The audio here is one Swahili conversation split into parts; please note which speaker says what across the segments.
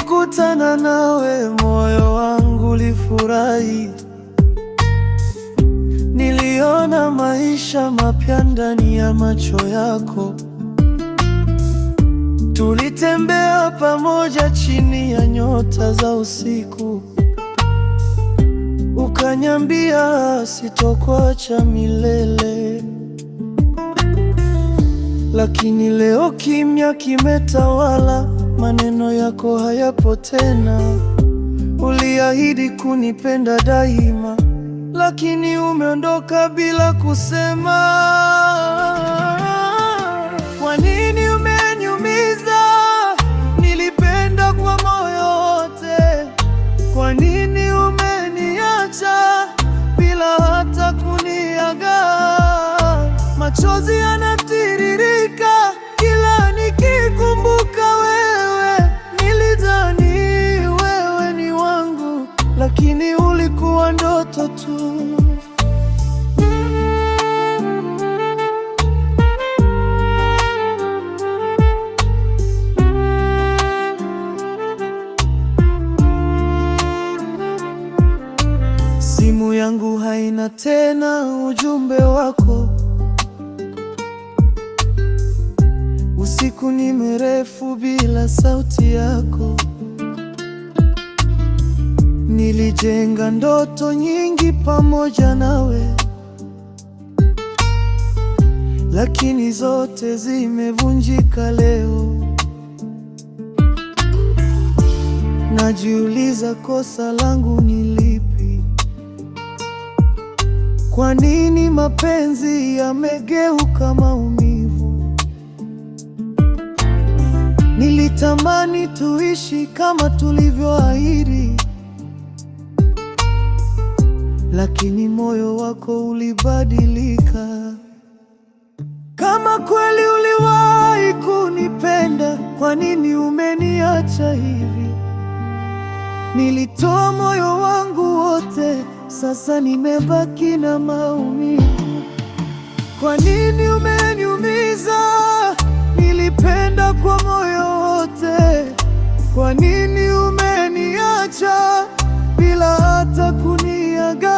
Speaker 1: Nilipokutana nawe moyo wangu ulifurahi. Niliona maisha mapya ndani ya macho yako. Tulitembea pamoja chini ya nyota za usiku. Ukaniambia sitokuacha milele. Lakini leo kimya kimetawala, maneno yako hayapo tena. Uliahidi kunipenda daima, lakini umeondoka bila kusema. Kwa nini umeniumiza? Nilipenda kwa moyo wote. Kwa nini umeniacha bila hata kuniaga? Machozi yanatiririka kila nikikumbuka wewe. Nilidhani wewe ni wangu, lakini ulikuwa ndoto tu. Simu yangu haina tena ujumbe wako. Usiku ni mrefu bila sauti yako. Nilijenga ndoto nyingi pamoja nawe, lakini zote zimevunjika leo. Najiuliza kosa langu ni lipi? Kwa nini mapenzi yamegeuka maumivu? Nilitamani tuishi kama tulivyoahidi, lakini moyo wako ulibadilika. Kama kweli uliwahi kunipenda, kwa nini umeniacha hivi? Nilitoa moyo wangu wote, sasa nimebaki na maumivu. Kwa nini umeniumiza? Nilipenda kwa moyo wote. Kwa nini umeniacha bila hata kuniaga?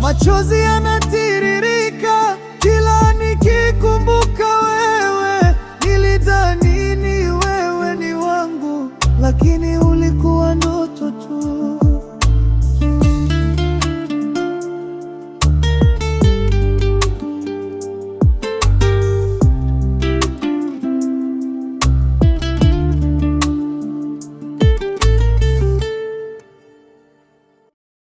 Speaker 1: Machozi yanatiririka kila nikikumbuka wewe. Nilidhani wewe ni wangu, lakini ulikuwa